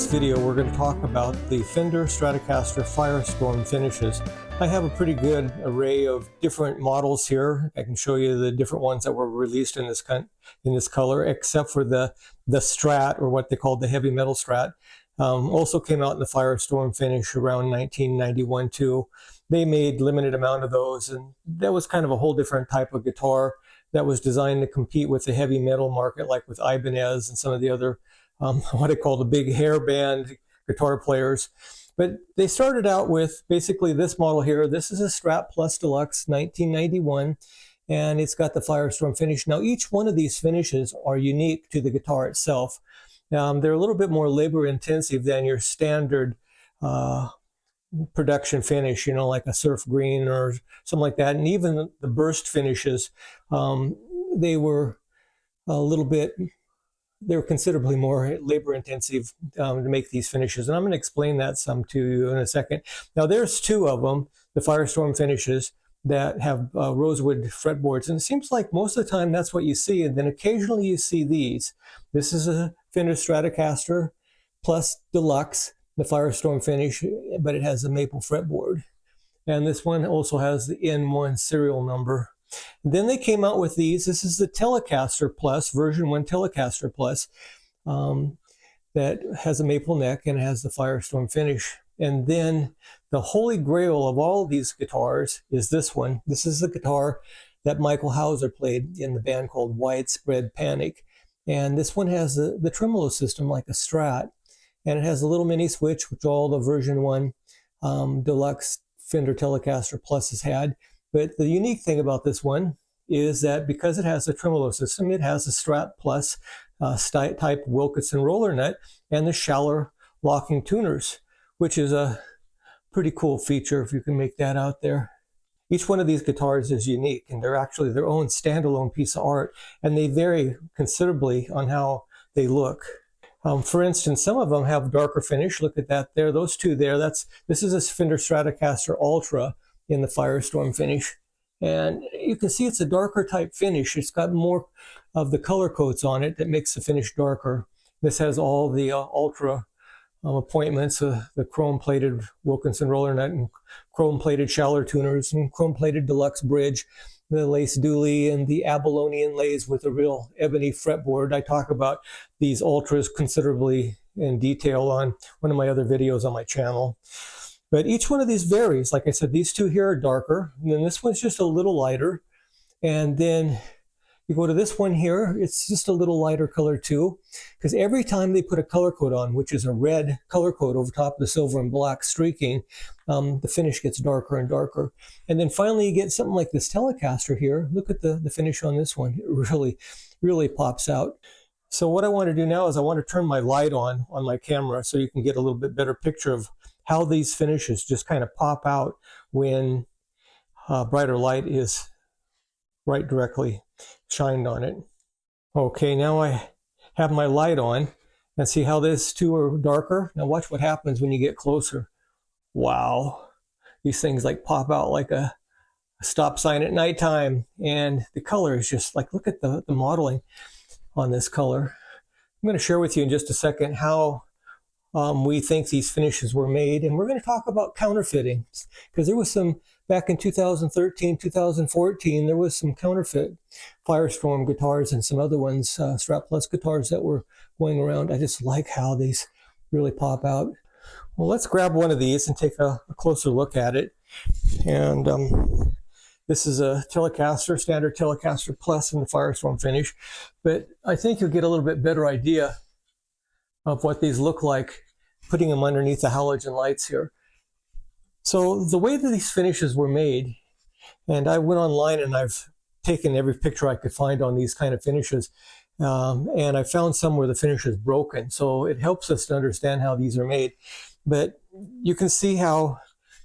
this video, we're going to talk about the Fender Stratocaster Firestorm Finishes. I have a pretty good array of different models here. I can show you the different ones that were released in this color, except for the Strat, or what they called the heavy metal Strat. Also came out in the Firestorm finish around 1991 too. They made limited amount of those, and that was kind of a whole different type of guitar that was designed to compete with the heavy metal market, like with Ibanez and some of the other what I call the big hair band guitar players. But they started out with basically this model here. This is a Strat Plus Deluxe 1991, and it's got the Firestorm finish. Now, each one of these finishes are unique to the guitar itself. They're a little bit more labor intensive than your standard production finish, you know, like a surf green or something like that. And even the burst finishes, they were considerably more labor intensive to make these finishes. And I'm going to explain that some to you in a second. Now, there's two of them, the Firestorm finishes, that have rosewood fretboards. And it seems like most of the time that's what you see. And then occasionally you see these. This is a Fender Stratocaster Plus Deluxe, the Firestorm finish, but it has a maple fretboard. And this one also has the N1 serial number. Then they came out with these. This is the Telecaster Plus, version 1 Telecaster Plus, that has a maple neck and has the Firestorm finish. And then the holy grail of all of these guitars is this one. This is the guitar that Michael Hauser played in the band called Widespread Panic. And this one has the tremolo system like a Strat. And it has a little mini switch, which all the version 1 Deluxe Fender Telecaster Pluses had. But the unique thing about this one is that because it has a tremolo system, it has a Strat Plus type Wilkinson roller nut and the shallower locking tuners, which is a pretty cool feature if you can make that out there. Each one of these guitars is unique, and they're actually their own standalone piece of art, and they vary considerably on how they look. For instance, some of them have darker finish. Look at that there. Those two there, this is a Fender Stratocaster Ultra in the Firestorm finish. And you can see it's a darker type finish. It's got more of the color coats on it that makes the finish darker. This has all the Ultra appointments, the chrome-plated Wilkinson roller nut and chrome-plated shallower tuners and chrome-plated deluxe bridge, the lace dually and the abalone inlays with a real ebony fretboard. I talk about these Ultras considerably in detail on one of my other videos on my channel. But each one of these varies. Like I said, these two here are darker, and then this one's just a little lighter. And then you go to this one here, it's just a little lighter color too. Because every time they put a color coat on, which is a red color coat over top of the silver and black streaking, the finish gets darker and darker. And then finally you get something like this Telecaster here. Look at the finish on this one. It really, really pops out. So what I want to do now is I want to turn my light on my camera so you can get a little bit better picture of how these finishes just kind of pop out when brighter light is right directly shined on it. Okay, now I have my light on, and see how these two are darker? Now watch what happens when you get closer. Wow, these things like pop out like a stop sign at nighttime, and the color is just like, look at the modeling on this color. I'm going to share with you in just a second how we think these finishes were made, and we're going to talk about counterfeiting, because there was some back in 2013, 2014, there was some counterfeit Firestorm guitars and some other ones, Strat Plus guitars that were going around. I just like how these really pop out. Well, let's grab one of these and take a closer look at it. And this is a Telecaster, standard Telecaster Plus in the Firestorm finish, but I think you'll get a little bit better idea of what these look like, putting them underneath the halogen lights here. So the way that these finishes were made, and I went online and I've taken every picture I could find on these kind of finishes, and I found some where the finish is broken. So it helps us to understand how these are made. But you can see how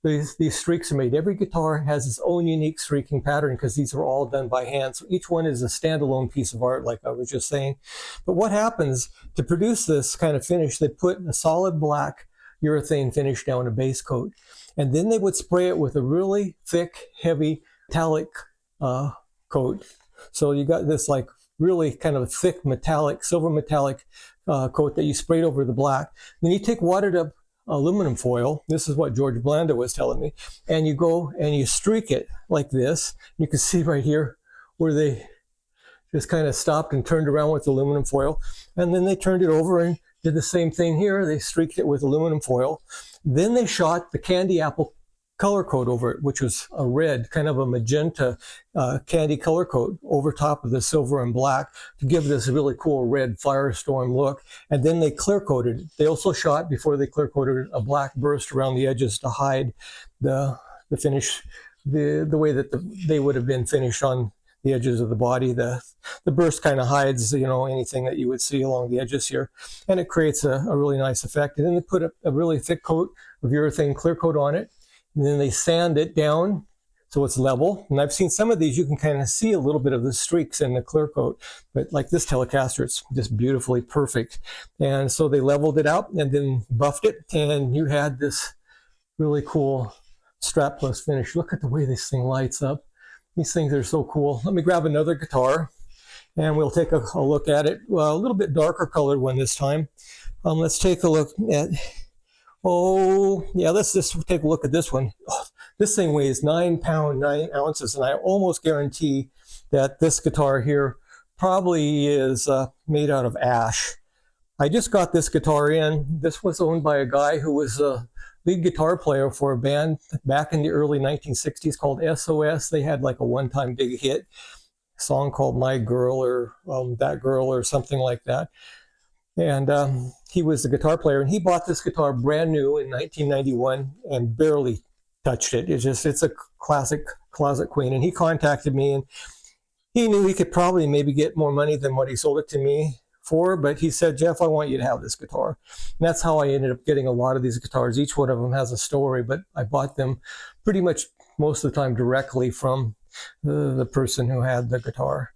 these streaks are made. Every guitar has its own unique streaking pattern because these are all done by hand. So each one is a standalone piece of art, like I was just saying. But what happens to produce this kind of finish, they put a solid black urethane finish down a base coat. And then they would spray it with a really thick, heavy metallic coat. So you got this like really kind of thick metallic, silver metallic coat that you sprayed over the black. Then you take watered up aluminum foil. This is what George Blanda was telling me. And you go and you streak it like this. You can see right here where they just kind of stopped and turned around with aluminum foil. And then they turned it over and did the same thing here. They streaked it with aluminum foil. Then they shot the candy apple color coat over it, which was a red, kind of a magenta candy color coat over top of the silver and black to give this really cool red Firestorm look. And then they clear coated it. They also shot, before they clear coated it, a black burst around the edges to hide the finish, the way that they would have been finished on the edges of the body. The burst kind of hides, you know, anything that you would see along the edges here, and it creates a really nice effect. And then they put a really thick coat of urethane clear coat on it, and then they sand it down so it's level. And I've seen some of these, you can kind of see a little bit of the streaks in the clear coat, but like this Telecaster, it's just beautifully perfect. And so they leveled it out and then buffed it, and you had this really cool Strat Plus finish. Look at the way this thing lights up. These things are so cool. Let me grab another guitar and we'll take a look at it. Well, a little bit darker colored one this time. Let's take a look at, let's just take a look at this one. Oh, this thing weighs 9 pounds, 9 ounces, and I almost guarantee that this guitar here probably is made out of ash. I just got this guitar in. This was owned by a guy who was a lead guitar player for a band back in the early 1960s called SOS. They had like a one-time big hit song called My Girl, or That Girl, or something like that. And he was the guitar player, and he bought this guitar brand new in 1991 and barely touched it. It's a classic closet queen. And he contacted me, and he knew he could probably maybe get more money than what he sold it to me for, but he said, Jeff, I want you to have this guitar. And that's how I ended up getting a lot of these guitars. Each one of them has a story, but I bought them pretty much most of the time directly from the person who had the guitar.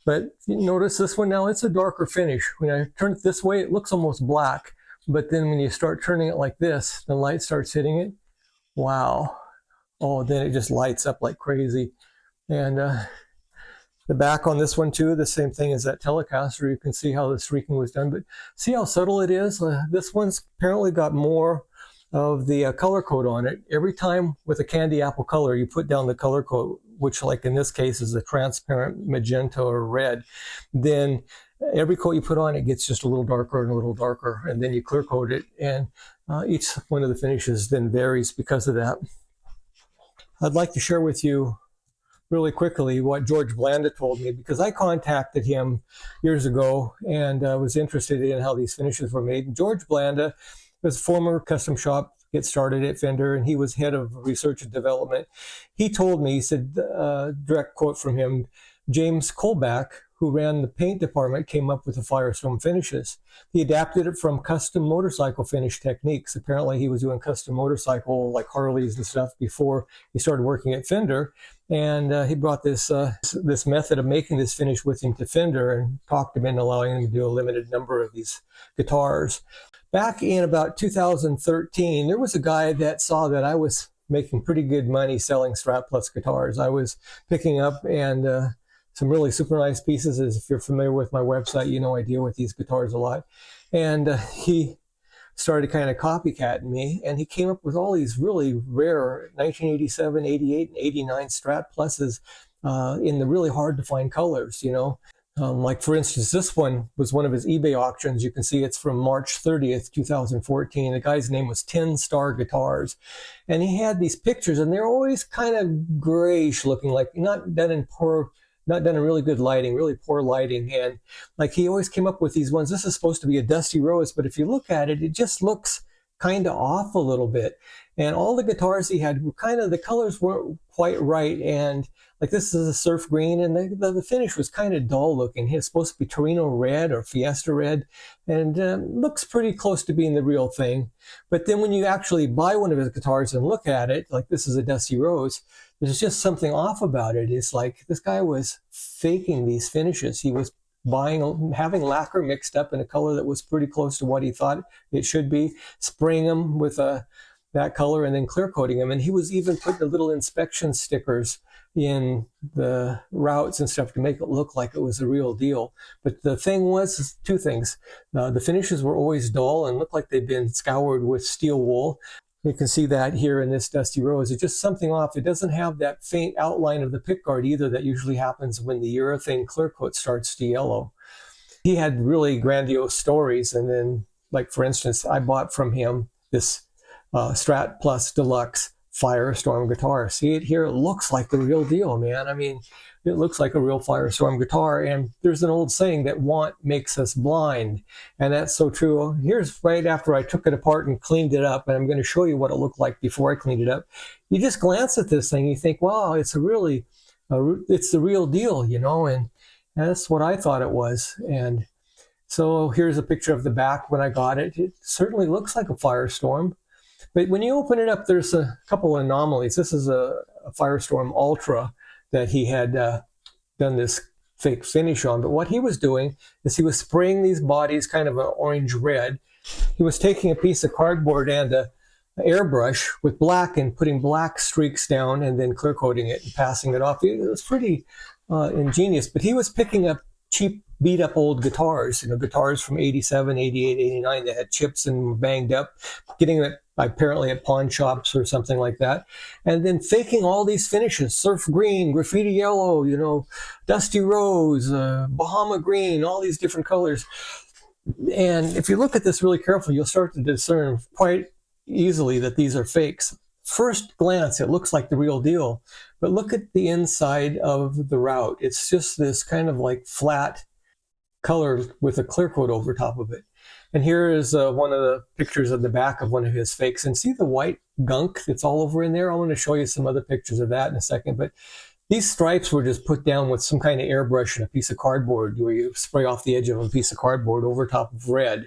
But you notice this one now, it's a darker finish. When I turn it this way, it looks almost black. But then when you start turning it like this, the light starts hitting it. Wow. Oh, then it just lights up like crazy. And the back on this one too, the same thing as that Telecaster. You can see how the streaking was done, but see how subtle it is? This one's apparently got more of the color coat on it. Every time with a candy apple color, you put down the color coat, which like in this case is a transparent magenta or red, then every coat you put on it gets just a little darker and a little darker, and then you clear coat it, and each one of the finishes then varies because of that. I'd like to share with you really quickly what George Blanda told me, because I contacted him years ago and was interested in how these finishes were made. George Blanda was a former custom shop get started at Fender, and he was head of research and development. He told me, he said, direct quote from him, James Colback, who ran the paint department, came up with the Firestorm Finishes. He adapted it from custom motorcycle finish techniques. Apparently he was doing custom motorcycle, like Harleys and stuff, before he started working at Fender. And he brought this method of making this finish with him to Fender and talked him into allowing him to do a limited number of these guitars. Back in about 2013, there was a guy that saw that I was making pretty good money selling Strat Plus guitars. I was picking up and some really super nice pieces. As if you're familiar with my website, you know I deal with these guitars a lot. And he started kind of copycatting me, and he came up with all these really rare 1987, 88, and 89 Strat Pluses in the really hard to find colors, you know. Like for instance, this one was one of his eBay auctions. You can see it's from March 30th, 2014. The guy's name was 10 Star Guitars. And he had these pictures, and they're always kind of grayish looking, like not done in really good lighting, really poor lighting. And like he always came up with these ones. This is supposed to be a dusty rose, but if you look at it, it just looks kind of off a little bit. And all the guitars he had were kind of, the colors weren't quite right. And like this is a surf green, and the finish was kind of dull looking. It's supposed to be Torino red or Fiesta red, and looks pretty close to being the real thing. But then when you actually buy one of his guitars and look at it, like this is a dusty rose, there's just something off about it. It's like this guy was faking these finishes. He was having lacquer mixed up in a color that was pretty close to what he thought it should be, spraying them with a that color and then clear coating them. And he was even putting the little inspection stickers in the routes and stuff to make it look like it was a real deal. But the thing was two things. The finishes were always dull and looked like they'd been scoured with steel wool. You can see that here in this Dusty Rose. It's just something off. It doesn't have that faint outline of the pickguard either that usually happens when the urethane clear coat starts to yellow. He had really grandiose stories. And then, like for instance, I bought from him this Strat Plus Deluxe Firestorm guitar. See it here? It looks like the real deal, man. I mean, it looks like a real Firestorm guitar. And there's an old saying that want makes us blind. And that's so true. Here's right after I took it apart and cleaned it up. And I'm going to show you what it looked like before I cleaned it up. You just glance at this thing, you think, wow, it's it's the real deal, you know, and that's what I thought it was. And so here's a picture of the back when I got it. It certainly looks like a Firestorm. But when you open it up, there's a couple of anomalies. This is a Firestorm Ultra that he had done this fake finish on. But what he was doing is he was spraying these bodies kind of an orange red. He was taking a piece of cardboard and an airbrush with black and putting black streaks down and then clear coating it and passing it off. It was pretty ingenious. But he was picking up cheap, beat up old guitars, you know, guitars from 87, 88, 89 that had chips and banged up, getting it apparently at pawn shops or something like that, and then faking all these finishes: surf green, graffiti yellow, you know, dusty rose, Bahama green, all these different colors. And if you look at this really carefully, you'll start to discern quite easily that these are fakes. First glance, it looks like the real deal, but look at the inside of the route. It's just this kind of like flat color with a clear coat over top of it. And here is one of the pictures of the back of one of his fakes. And see the white gunk that's all over in there? I want to show you some other pictures of that in a second. But these stripes were just put down with some kind of airbrush and a piece of cardboard, where you spray off the edge of a piece of cardboard over top of red.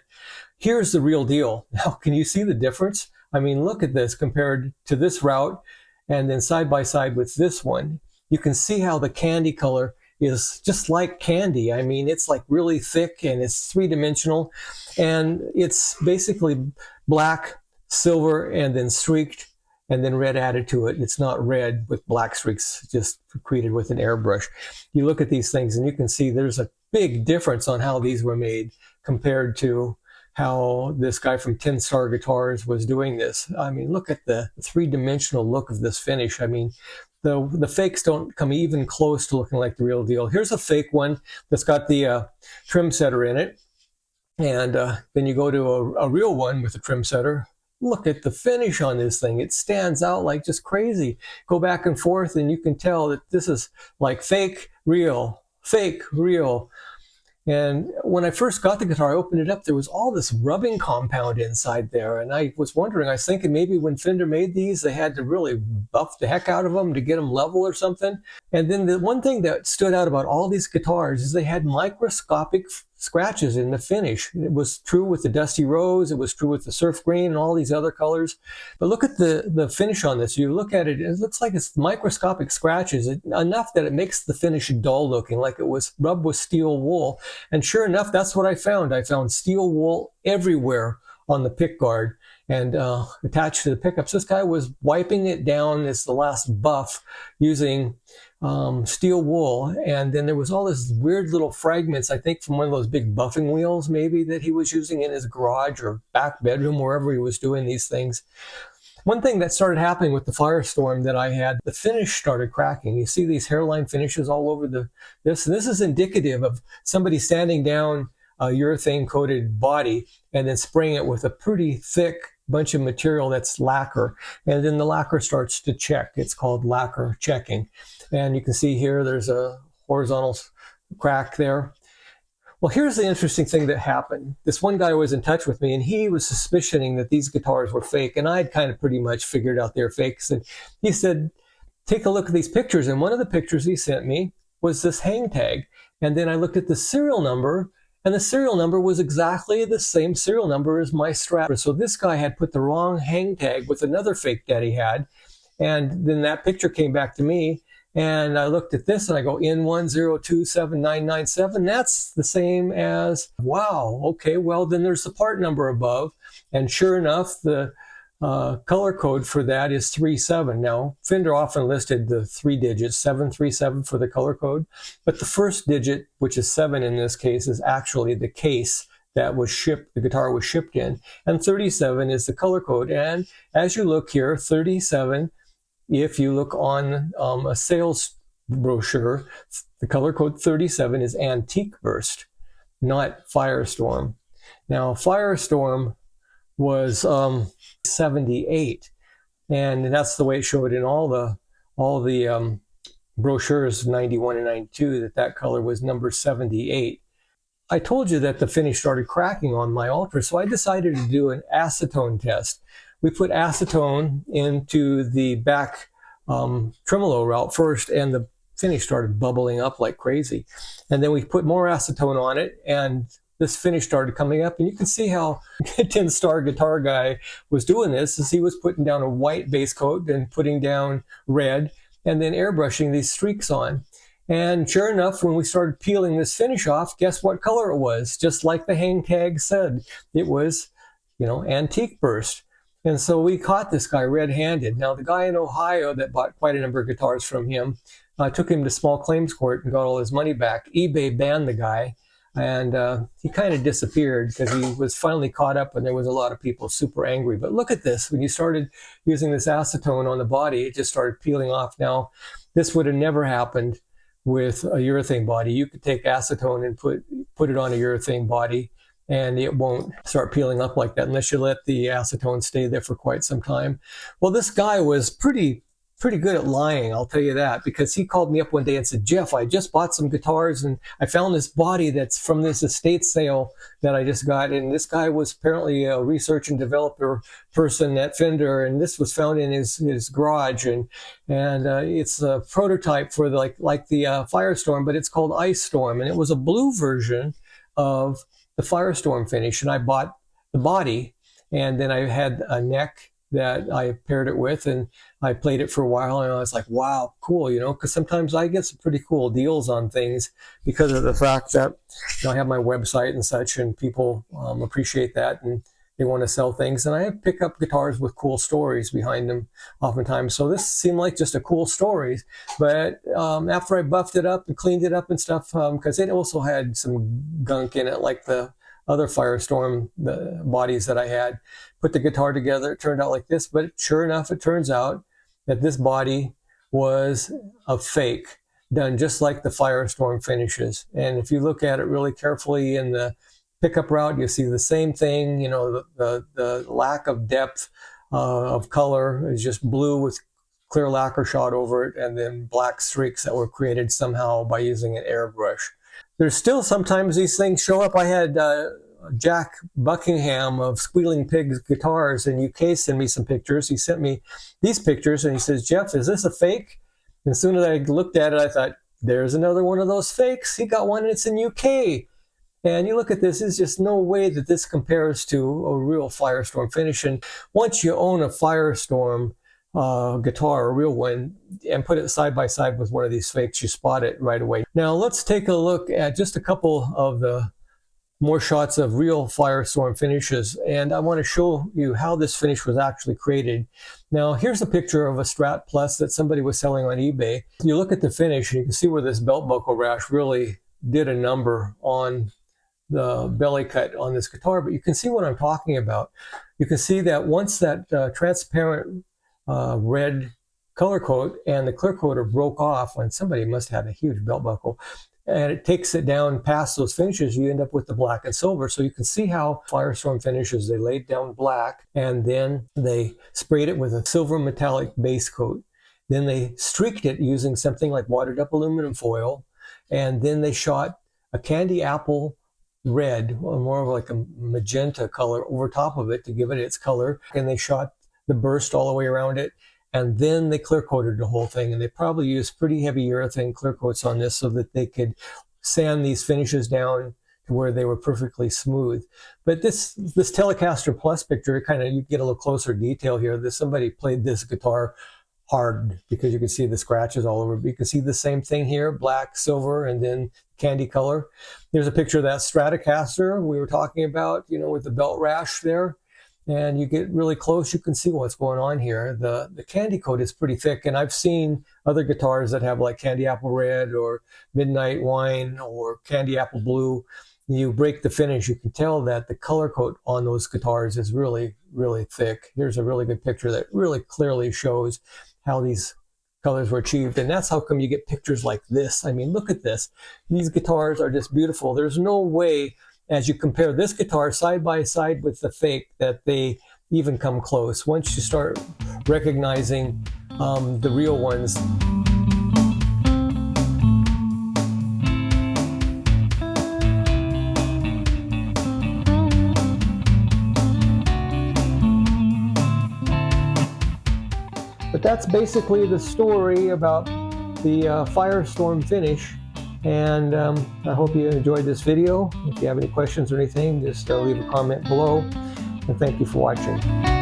Here's the real deal. Now, can you see the difference? I mean, look at this compared to this route and then side by side with this one. You can see how the candy color is just like candy. I mean, it's like really thick and it's three-dimensional, and it's basically black, silver, and then streaked, and then red added to it. It's not red with black streaks just created with an airbrush. You look at these things and you can see there's a big difference on how these were made compared to how this guy from 10 Star Guitars was doing this. I mean, look at the three-dimensional look of this finish. I mean, the fakes don't come even close to looking like the real deal. Here's a fake one that's got the trim setter in it. And then you go to a real one with a trim setter. Look at the finish on this thing. It stands out like just crazy. Go back and forth and you can tell that this is like fake, real, fake, real. And when I first got the guitar, I opened it up, there was all this rubbing compound inside there. And I was wondering, I was thinking maybe when Fender made these, they had to really buff the heck out of them to get them level or something. And then the one thing that stood out about all these guitars is they had microscopic scratches in the finish. It was true with the Dusty Rose, it was true with the Surf Green and all these other colors. But look at the finish on this. You look at it, it looks like it's microscopic scratches, enough that it makes the finish dull looking, like it was rubbed with steel wool. And sure enough, that's what I found. I found steel wool everywhere on the pickguard and attached to the pickups. This guy was wiping it down as the last buff using steel wool. And then there was all this weird little fragments, I think from one of those big buffing wheels maybe that he was using in his garage or back bedroom, wherever he was doing these things. One thing that started happening with the Firestorm that I had, the finish started cracking. You see these hairline finishes all over this. This is indicative of somebody sanding down a urethane coated body and then spraying it with a pretty thick bunch of material that's lacquer. And then the lacquer starts to check. It's called lacquer checking. And you can see here, there's a horizontal crack there. Well, here's the interesting thing that happened. This one guy was in touch with me, and he was suspicioning that these guitars were fake, and I'd kind of pretty much figured out they're fakes. And he said, take a look at these pictures. And one of the pictures he sent me was this hang tag. And then I looked at the serial number, and the serial number was exactly the same serial number as my Strat. So this guy had put the wrong hang tag with another fake that he had. And then that picture came back to me. And I looked at this and I go, N10279997. That's the same as, wow, okay, well, then there's the part number above. And sure enough, the color code for that is 37. Now, Fender often listed the 3 digits, 737 for the color code, but the first digit, which is 7 in this case, is actually the case that was shipped, the guitar was shipped in, and 37 is the color code. And as you look here, 37, if you look on a sales brochure, the color code 37 is Antique Burst, not Firestorm. Now, Firestorm was 78, and that's the way it showed in all the brochures, 91 and 92, that color was number 78. I told you that the finish started cracking on my Ultra, so I decided to do an acetone test. We put acetone into the back tremolo route first, and the finish started bubbling up like crazy. And then we put more acetone on it, and this finish started coming up. And you can see how 10-star guitar guy was doing this, is he was putting down a white base coat and putting down red, and then airbrushing these streaks on. And sure enough, when we started peeling this finish off, guess what color it was? Just like the hang tag said, it was, Antique Burst. And so we caught this guy red-handed. Now, the guy in Ohio that bought quite a number of guitars from him took him to small claims court and got all his money back. eBay banned the guy, and he kind of disappeared because he was finally caught up, and there was a lot of people super angry. But look at this. When you started using this acetone on the body, it just started peeling off. Now, this would have never happened with a urethane body. You could take acetone and put it on a urethane body, and it won't start peeling up like that unless you let the acetone stay there for quite some time. Well, this guy was pretty good at lying, I'll tell you that, because he called me up one day and said, Jeff, I just bought some guitars and I found this body that's from this estate sale that I just got. And this guy was apparently a research and developer person at Fender, and this was found in his garage. And it's a prototype for the Firestorm, but it's called Ice Storm. And it was a blue version of the Firestorm finish. And I bought the body, and then I had a neck that I paired it with, and I played it for a while, and I was like, wow, cool, because sometimes I get some pretty cool deals on things because of the fact that I have my website and such, and people appreciate that, and they want to sell things, and I pick up guitars with cool stories behind them oftentimes. So this seemed like just a cool story, but after I buffed it up and cleaned it up and stuff, because it also had some gunk in it, like the other Firestorm, the bodies that I had, put the guitar together, it turned out like this. But sure enough, it turns out that this body was a fake, done just like the Firestorm finishes. And if you look at it really carefully in the pickup route, you see the same thing. The lack of depth of color is just blue with clear lacquer shot over it, and then black streaks that were created somehow by using an airbrush. There's still sometimes these things show up. I had Jack Buckingham of Squealing Pigs Guitars in UK send me some pictures. He sent me these pictures, and he says, Jeff, is this a fake? And as soon as I looked at it, I thought, there's another one of those fakes. He got one, and it's in UK. And you look at this, there's just no way that this compares to a real Firestorm finish. And once you own a Firestorm guitar, a real one, and put it side by side with one of these fakes, you spot it right away. Now let's take a look at just a couple of the more shots of real Firestorm finishes, and I want to show you how this finish was actually created. Now here's a picture of a Strat Plus that somebody was selling on eBay. You look at the finish, and you can see where this belt buckle rash really did a number on the belly cut on this guitar, but you can see what I'm talking about. You can see that once that transparent red color coat and the clear coater broke off, when somebody must have had a huge belt buckle, and it takes it down past those finishes, you end up with the black and silver. So you can see how Firestorm finishes, they laid down black, and then they sprayed it with a silver metallic base coat. Then they streaked it using something like watered up aluminum foil, and then they shot a candy apple red, or more of like a magenta color, over top of it to give it its color, and they shot the burst all the way around it, and then they clear coated the whole thing. And they probably used pretty heavy urethane clear coats on this so that they could sand these finishes down to where they were perfectly smooth. But this Telecaster Plus picture, you get a little closer detail here. Somebody played this guitar hard, because you can see the scratches all over. But you can see the same thing here, black, silver, and then candy color. There's a picture of that Stratocaster we were talking about, with the belt rash there. and you get really close, you can see what's going on here. The candy coat is pretty thick, and I've seen other guitars that have like candy apple red or midnight wine or candy apple blue. You break the finish, you can tell that the color coat on those guitars is really, really thick. Here's a really good picture that really clearly shows how these colors were achieved, and that's how come you get pictures like this. I mean, look at this. These guitars are just beautiful. There's no way, as you compare this guitar side by side with the fake, that they even come close. Once you start recognizing the real ones. But that's basically the story about the Firestorm finish. And I hope you enjoyed this video. If you have any questions or anything, just leave a comment below. And thank you for watching.